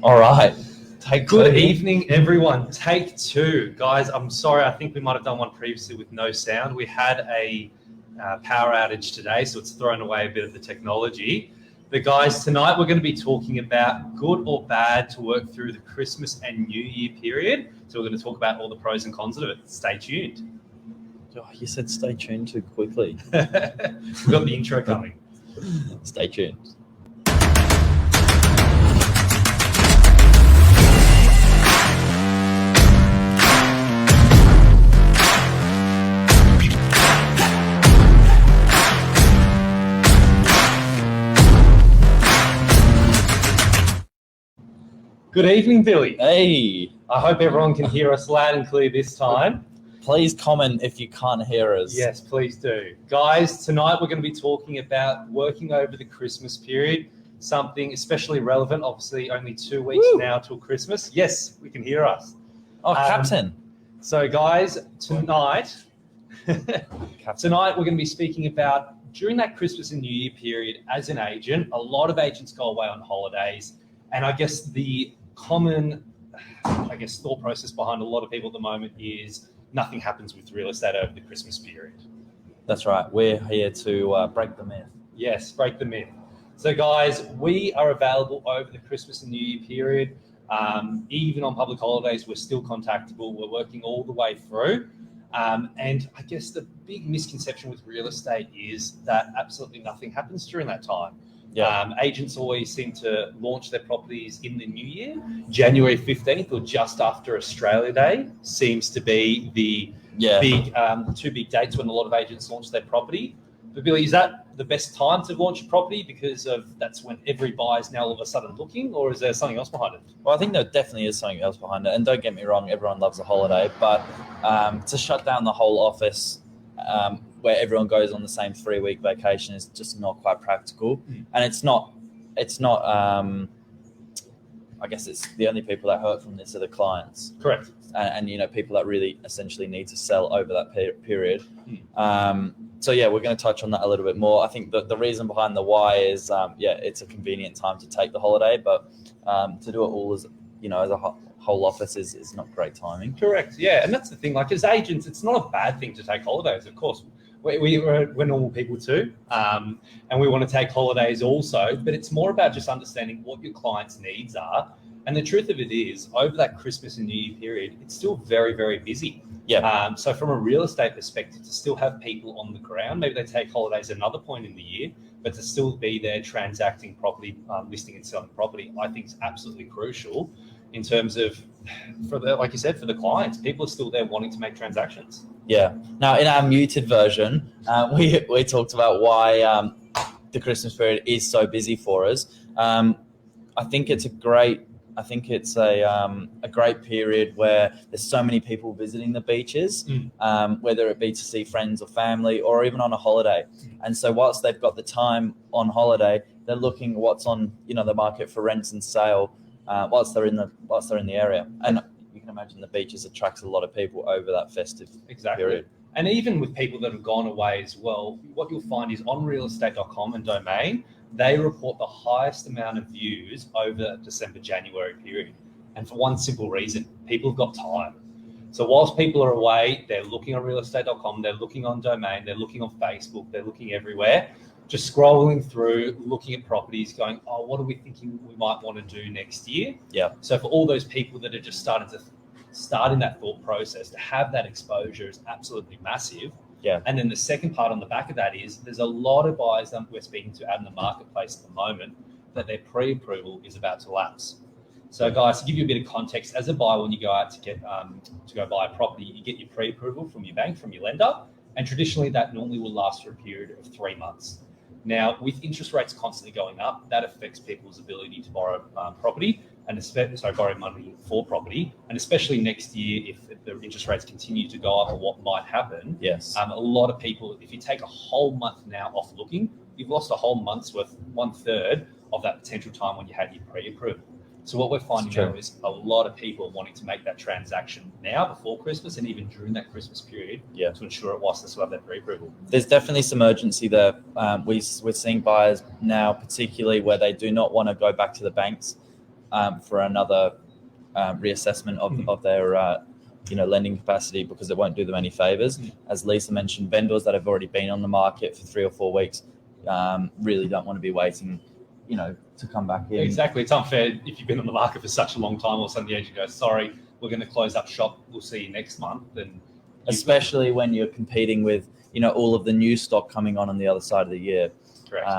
All right. Take Good two. evening, everyone. Take two. Guys, I'm sorry. I think we might have done one previously with no sound. We had a power outage today, so it's thrown away a bit of the technology. But guys, tonight we're going to be talking about good or bad to work through the Christmas and New Year period. So we're going to talk about all the pros and cons of it. Stay tuned. Oh, you said stay tuned too quickly. We've got the intro coming. Stay tuned. Good evening, Billy. Hey, I hope everyone can hear us loud and clear this time. please comment if you can't hear us. Yes, please do. Guys, tonight we're going to be talking about working over the Christmas period, something especially relevant, obviously only 2 weeks now till Christmas. Yes, we can hear us. Oh, Captain. So guys, tonight we're going to be speaking about during that Christmas and New Year period as an agent, a lot of agents go away on holidays. And I guess the common, thought process behind a lot of people at the moment is nothing happens with real estate over the Christmas period. That's right. We're here to break the myth. Yes, break the myth. So guys, we are available over the Christmas and New Year period. Even on public holidays, we're still contactable. We're working all the way through. And I guess the big misconception with real estate is that absolutely nothing happens during that time. Yeah. Agents always seem to launch their properties in the new year. January 15th or just after Australia Day seems to be the two big dates when a lot of agents launch their property. But Billy, is that the best time to launch a property because that's when every buyer is now all of a sudden looking, or is there something else behind it? Well, I think there definitely is something else behind it. And don't get me wrong, everyone loves a holiday, but to shut down the whole office where everyone goes on the same 3-week vacation is just not quite practical. And it's not I guess it's the only people that hurt from this are the clients. Correct. And people that really essentially need to sell over that period. So yeah, we're going to touch on that a little bit more. I think the reason behind the why is it's a convenient time to take the holiday, but to do it all as a whole office is not great timing. Correct. Yeah, and that's the thing. Like as agents, it's not a bad thing to take holidays. Of course, we're normal people too, and we want to take holidays also. But it's more about just understanding what your clients' needs are. And the truth of it is, over that Christmas and New Year period, it's still very, very busy. Yeah. So from a real estate perspective, to still have people on the ground, maybe they take holidays at another point in the year, but to still be there transacting property, listing and selling property, I think is absolutely crucial in terms of, like you said, for the clients, people are still there wanting to make transactions. Yeah. Now, in our muted version, we talked about why the Christmas period is so busy for us. I think it's a great period where there's so many people visiting the beaches, whether it be to see friends or family or even on a holiday. And so whilst they've got the time on holiday, they're looking at what's on the market for rents and sale whilst they're in the area. And you can imagine the beaches attracts a lot of people over that festive period. And even with people that have gone away as well, what you'll find is on realestate.com and Domain, they report the highest amount of views over the December-January period. And for one simple reason, people have got time. So whilst people are away, they're looking on realestate.com, they're looking on Domain, they're looking on Facebook, they're looking everywhere, just scrolling through, looking at properties, going, oh, what are we thinking we might want to do next year? Yeah. So for all those people that are just starting to start in that thought process, to have that exposure is absolutely massive. Yeah. And then the second part on the back of that is there's a lot of buyers that we're speaking to out in the marketplace at the moment that their pre-approval is about to lapse. So guys, to give you a bit of context, as a buyer, when you go out to go buy a property, you get your pre-approval from your bank, from your lender. And traditionally that normally will last for a period of 3 months. Now, with interest rates constantly going up, that affects people's ability to borrow property and borrow money for property. And especially next year, if the interest rates continue to go up, or what might happen. Yes. A lot of people, if you take a whole month now off looking, you've lost a whole month's worth, 1/3 of that potential time when you had your pre-approval. So what we're finding now is a lot of people wanting to make that transaction now before Christmas and even during that Christmas period to ensure it whilst they still have that pre-approval. There's definitely some urgency there. We're seeing buyers now, particularly where they do not want to go back to the banks for another reassessment of their lending capacity, because it won't do them any favors. As Lisa mentioned, vendors that have already been on the market for 3 or 4 weeks really don't want to be waiting, to come back in. Exactly. It's unfair if you've been on the market for such a long time, all of a sudden the agent goes, sorry, we're going to close up shop, we'll see you next month. Then especially when you're competing with all of the new stock coming on the other side of the year. Correct.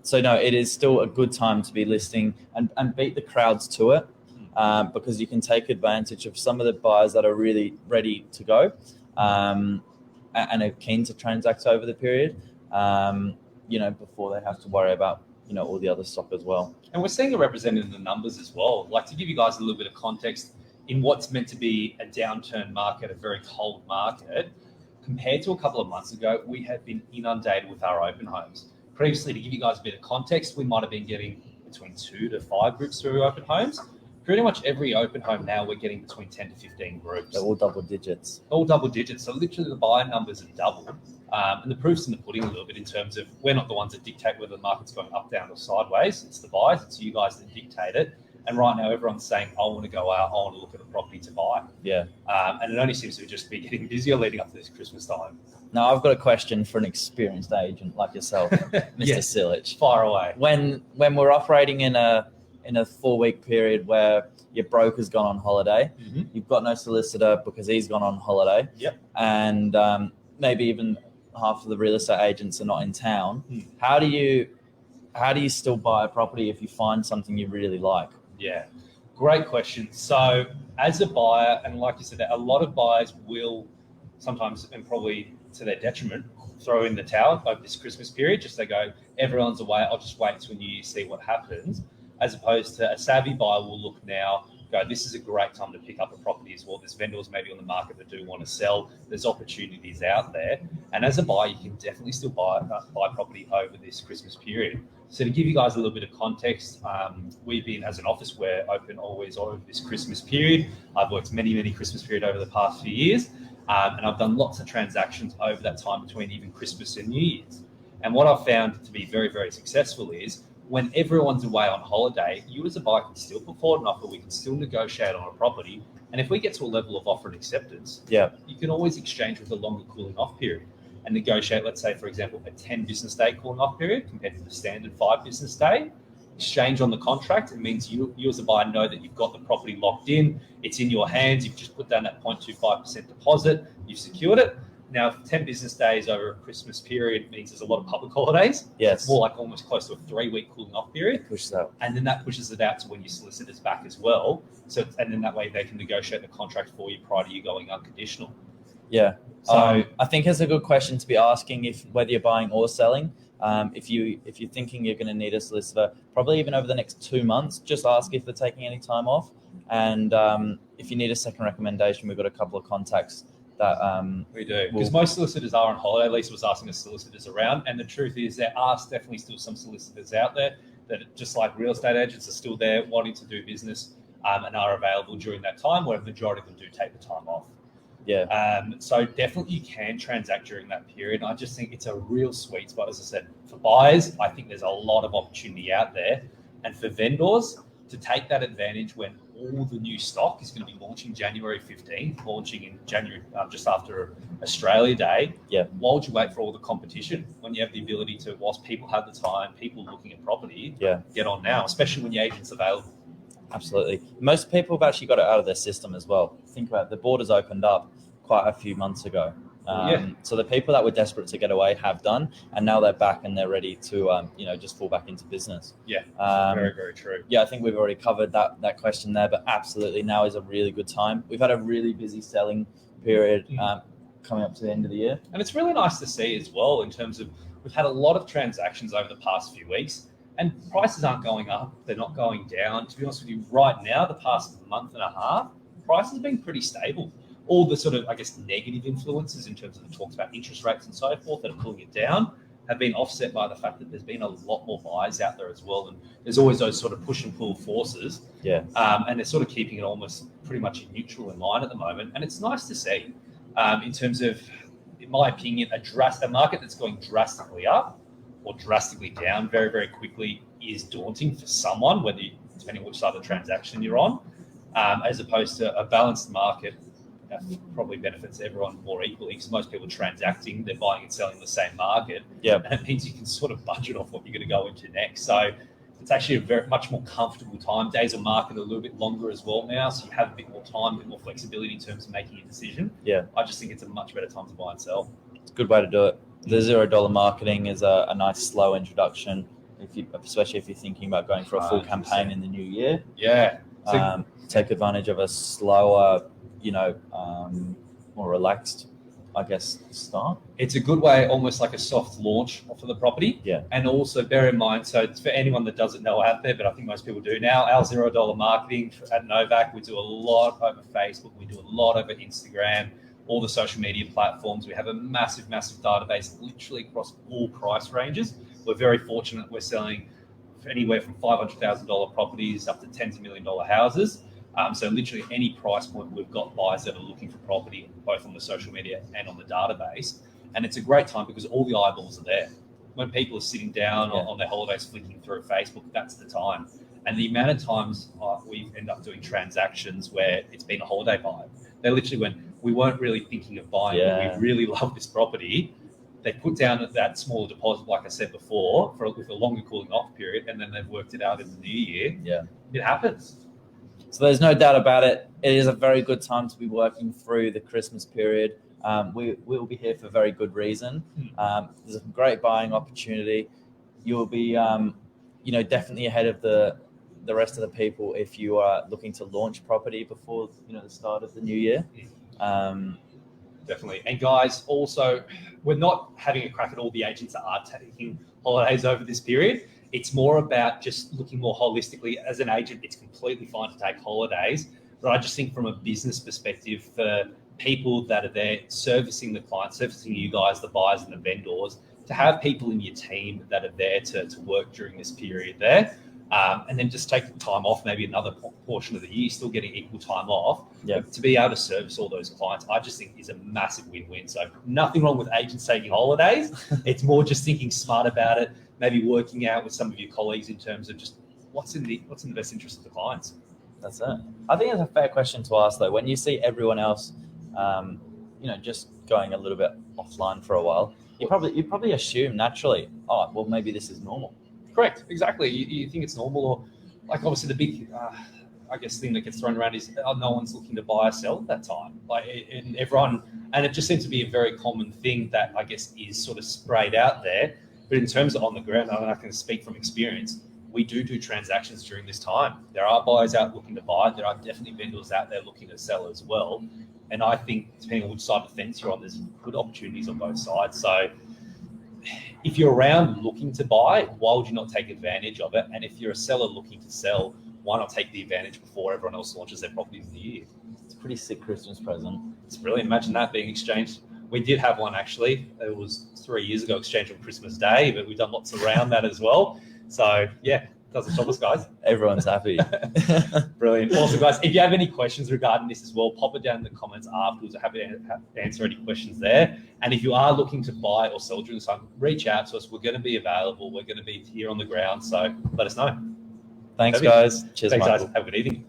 So no, it is still a good time to be listing and beat the crowds to it, because you can take advantage of some of the buyers that are really ready to go and are keen to transact over the period, before they have to worry about all the other stock as well. And we're seeing it represented in the numbers as well. Like, to give you guys a little bit of context in what's meant to be a downturn market, a very cold market, compared to a couple of months ago, we have been inundated with our open homes. Previously, to give you guys a bit of context, we might have been getting between 2 to 5 groups through open homes. Pretty much every open home now, we're getting between 10 to 15 groups. They're all double digits. All double digits. So literally the buyer numbers have doubled. And the proof's in the pudding a little bit, in terms of we're not the ones that dictate whether the market's going up, down, or sideways. It's the buyers. It's you guys that dictate it. And right now, everyone's saying, I want to go out, I want to look at a property to buy. Yeah. And it only seems to just be getting busier leading up to this Christmas time. Now, I've got a question for an experienced agent like yourself, Mr. Yes. Silic. Fire away. When we're operating in a 4-week period where your broker's gone on holiday, you've got no solicitor because he's gone on holiday, and maybe even half of the real estate agents are not in town. How do you still buy a property if you find something you really like? Yeah, great question. So as a buyer, and like you said, a lot of buyers will sometimes, and probably to their detriment, throw in the towel over this Christmas period. Just they go, everyone's away, I'll just wait till New Year, see what happens. As opposed to a savvy buyer will look now, go, this is a great time to pick up a property as well. There's vendors maybe on the market that do want to sell. There's opportunities out there. And as a buyer, you can definitely still buy property over this Christmas period. So to give you guys a little bit of context, we've been, as an office, we're open always over this Christmas period. I've worked many Christmas period over the past few years. And I've done lots of transactions over that time between even Christmas and New Year's. And what I've found to be very, very successful is when everyone's away on holiday, you as a buyer can still put forward an offer, we can still negotiate on a property. And if we get to a level of offer and acceptance, you can always exchange with a longer cooling off period and negotiate, let's say, for example, a 10 business day cooling off period compared to the standard 5 business day. Exchange on the contract. It means you as a buyer know that you've got the property locked in. It's in your hands. You've just put down that 0.25% deposit. You've secured it. Now, 10 business days over a Christmas period means there's a lot of public holidays. Yes. It's more like almost close to a 3-week cooling off period. Pushes out. And then that pushes it out to when your solicitor's back as well. So, and then that way they can negotiate the contract for you prior to you going unconditional. Yeah. So I think it's a good question to be asking whether you're buying or selling. If you're thinking you're going to need a solicitor, probably even over the next 2 months, just ask if they're taking any time off. And if you need a second recommendation, we've got a couple of contacts that we do, because most solicitors are on holiday. Lisa was asking the solicitors around, and the truth is there are definitely still some solicitors out there that, just like real estate agents, are still there wanting to do business and are available during that time, where a majority of them do take the time off. Yeah. So definitely you can transact during that period. I just think it's a real sweet spot. As I said, for buyers, I think there's a lot of opportunity out there, and for vendors to take that advantage when all the new stock is going to be launching January 15th, launching in January, just after Australia Day. Yeah. Why would you wait for all the competition when you have the ability to, whilst people have the time, people looking at property, get on now, especially when your agent's available? Absolutely. Most people have actually got it out of their system as well. Think about it. The borders opened up quite a few months ago. So the people that were desperate to get away have done, and now they're back and they're ready to, just fall back into business. Yeah, very, very true. Yeah, I think we've already covered that question there, but absolutely now is a really good time. We've had a really busy selling period coming up to the end of the year. And it's really nice to see as well, in terms of we've had a lot of transactions over the past few weeks, and prices aren't going up, they're not going down. To be honest with you, right now, the past month and a half, prices have been pretty stable. All the sort of, negative influences in terms of the talks about interest rates and so forth that are pulling it down have been offset by the fact that there's been a lot more buyers out there as well. And there's always those sort of push and pull forces. Yeah. And they're sort of keeping it almost pretty much neutral in line at the moment. And it's nice to see in terms of, in my opinion, a market that's going drastically up or drastically down very, very quickly is daunting for someone, whether it's depending which side of the transaction you're on, as opposed to a balanced market that probably benefits everyone more equally because most people are transacting, they're buying and selling in the same market. Yeah. And it means you can sort of budget off what you're going to go into next. So it's actually a very much more comfortable time. Days of market are a little bit longer as well now, so you have a bit more time, a bit more flexibility in terms of making a decision. Yeah. I just think it's a much better time to buy and sell. It's a good way to do it. The $0 marketing is a nice slow introduction, especially if you're thinking about going for a full 100%. campaign in the new year. Yeah. Take advantage of a slower, more relaxed, I guess, start. It's a good way, almost like a soft launch for the property. Yeah. And also bear in mind, so it's for anyone that doesn't know out there, but I think most people do now, our $0 marketing at Novak, we do a lot over Facebook, we do a lot over Instagram, all the social media platforms. We have a massive, massive database literally across all price ranges. We're very fortunate we're selling anywhere from $500,000 properties up to tens of $1 million houses. So literally any price point, we've got buyers that are looking for property, both on the social media and on the database. And it's a great time because all the eyeballs are there. When people are sitting down on their holidays, flicking through Facebook, that's the time. And the amount of times we end up doing transactions where it's been a holiday buy, they literally went, we weren't really thinking of buying, but we really love this property. They put down that smaller deposit, like I said before, with a longer cooling off period, and then they've worked it out in the new year. Yeah. It happens. So there's no doubt about it. It is a very good time to be working through the Christmas period. We will be here for a very good reason. There's a great buying opportunity. You'll be, definitely ahead of the rest of the people if you are looking to launch property before, the start of the new year. Definitely. And guys, also, we're not having a crack at all the agents that are taking holidays over this period. It's more about just looking more holistically. As an agent, it's completely fine to take holidays. But I just think from a business perspective, for people that are there servicing the clients, servicing you guys, the buyers and the vendors, to have people in your team that are there to work during this period there, and then just take the time off, maybe another portion of the year, still getting equal time off, to be able to service all those clients, I just think is a massive win-win. So nothing wrong with agents taking holidays. It's more just thinking smart about it, maybe working out with some of your colleagues in terms of just what's in the best interest of the clients. That's it. I think it's a fair question to ask, though. When you see everyone else, just going a little bit offline for a while, you probably assume naturally, oh, well, maybe this is normal. Correct. Exactly. You think it's normal, or like obviously the big, thing that gets thrown around is no one's looking to buy or sell at that time. And it just seems to be a very common thing that I guess is sort of sprayed out there. But in terms of on the ground, I can speak from experience. We do transactions during this time. There are buyers out looking to buy. There are definitely vendors out there looking to sell as well. And I think depending on which side of the fence you're on, there's good opportunities on both sides. So if you're around looking to buy, why would you not take advantage of it? And if you're a seller looking to sell, why not take the advantage before everyone else launches their properties in the year? It's a pretty sick Christmas present. It's brilliant. Imagine that being exchanged. We did have one actually. It was 3 years ago, exchanged on Christmas Day, but we've done lots around that as well. So yeah, doesn't stop us, guys. Everyone's happy. Brilliant. Also, guys, if you have any questions regarding this as well, pop it down in the comments afterwards. I'm happy to answer any questions there. And if you are looking to buy or sell during this time, reach out to us. We're going to be available. We're going to be here on the ground. So let us know. Thanks, guys. Cheers, Thanks, Michael. guys. Have a good evening.